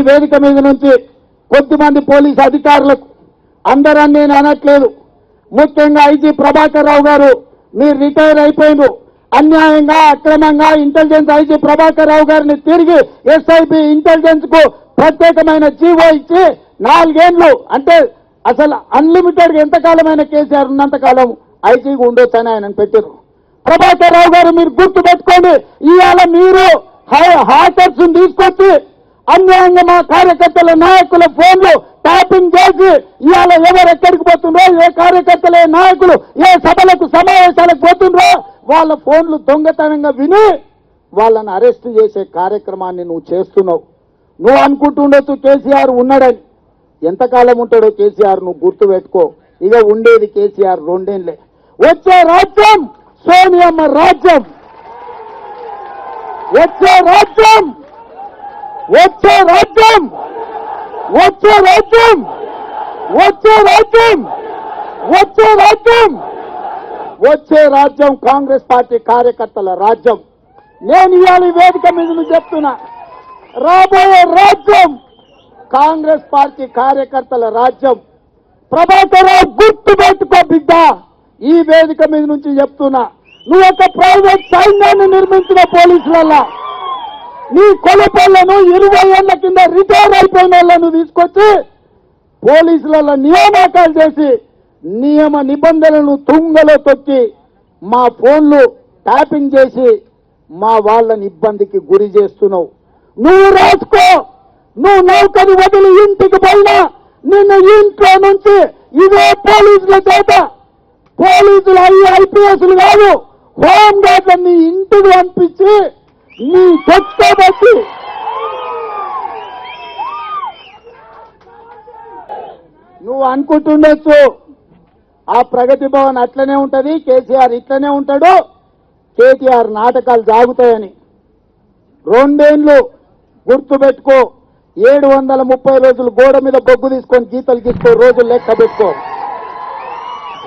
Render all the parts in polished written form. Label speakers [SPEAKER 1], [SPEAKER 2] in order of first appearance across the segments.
[SPEAKER 1] వేదిక మీద నుంచి కొద్దిమంది పోలీసు అధికారులకు అందరని నేను అనట్లేదు, ముఖ్యంగా ఐజీ ప్రభాకర్ రావు గారు మీరు రిటైర్ అయిపోయిండ్రు, అన్యాయంగా అక్రమంగా ఇంటెలిజెన్స్ ఐజీ ప్రభాకర్ రావు గారిని తిరిగి ఎస్ఐబి ఇంటెలిజెన్స్ కు ప్రత్యేకమైన జీవో ఇచ్చి 4 ఏళ్లు అంటే అసలు అన్లిమిటెడ్ ఎంతకాలమైన కేసీఆర్ ఉన్నంతకాలం ఐజీగా ఉండొచ్చని ఆయన పెట్టారు. ప్రభాకర్ రావు గారు మీరు గుర్తు పెట్టుకోండి, ఇవాళ మీరు హ్యాకర్స్ తీసుకొచ్చి అన్యాయంగా మా కార్యకర్తల నాయకుల ఫోన్లు ట్యాపింగ్ చేసి ఇవాళ ఎవరు ఎక్కడికి పోతుండ్రో, ఏ కార్యకర్తల నాయకులు ఏ సభలకు సమావేశాలకు పోతుండ్రో వాళ్ళ ఫోన్లు దొంగతనంగా విని వాళ్ళని అరెస్ట్ చేసే కార్యక్రమాన్ని నువ్వు చేస్తున్నావు. నువ్వు అనుకుంటుండొచ్చు కేసీఆర్ ఉన్నాడని, ఎంతకాలం ఉంటాడో కేసీఆర్ నువ్వు గుర్తు పెట్టుకో. ఇక ఉండేది కేసీఆర్ 2 ఏళ్లే. వచ్చే రాజ్యం సోనియమ్మ రాజ్యం, వచ్చే రాజ్యం, వచ్చే రాజ్యం, వచ్చే రాజ్యం, వచ్చే రాజ్యం, వచ్చే రాజ్యం, వచ్చే రాజ్యం కాంగ్రెస్ పార్టీ కార్యకర్తల రాజ్యం. నేను ఇవాళ వేదిక మీద నుంచి చెప్తున్నా, రాబోయే రాజ్యం కాంగ్రెస్ పార్టీ కార్యకర్తల రాజ్యం. ప్రభాకర్ రావు గుర్తు పెట్టుకో బిడ్డ, ఈ వేదిక మీద నుంచి చెప్తున్నా, నువ్వు ఒక ప్రైవేట్ సైన్యాన్ని నిర్మించిన పోలీసులల్లా నీ కొలపళ్లను 20 ఏళ్ల కింద రిటైర్ అయిపోయిన వాళ్ళను తీసుకొచ్చి పోలీసులలో నియామకాలు చేసి నియమ నిబంధనలను తుంగలో తొక్కి మా ఫోన్లు ట్యాపింగ్ చేసి మా వాళ్ళని ఇబ్బందికి గురి చేస్తున్నావు. నువ్వు రాసుకో, నువ్వు నౌకని వదిలి ఇంటికి పోయినా నిన్ను ఇంట్లో నుంచి ఇదే పోలీసుల చేత, పోలీసులు ఐపీఎస్లు కాదు హోం గార్డులను నీ ఇంటికి పంపించి నీ చెత్తబట్టి నువ్వు అనుకుంటుండొచ్చు ఆ ప్రగతి భవన్ అట్లనే ఉంటది, కేసీఆర్ ఇట్లనే ఉంటాడు, కేటీఆర్ నాటకాలు సాగుతాయని. 2 ఏళ్లు గుర్తుపెట్టుకో, 730 రోజులు గోడ మీద బొగ్గు తీసుకొని గీతలు గీసుకో, రోజులు లెక్క పెట్టుకో.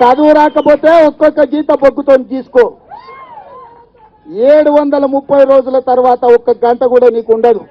[SPEAKER 1] చదువు రాకపోతే ఒక్కొక్క గీత బొగ్గుతో గీసుకో. 730 రోజుల తర్వాత 1 గంట కూడా నీకు ఉండదు.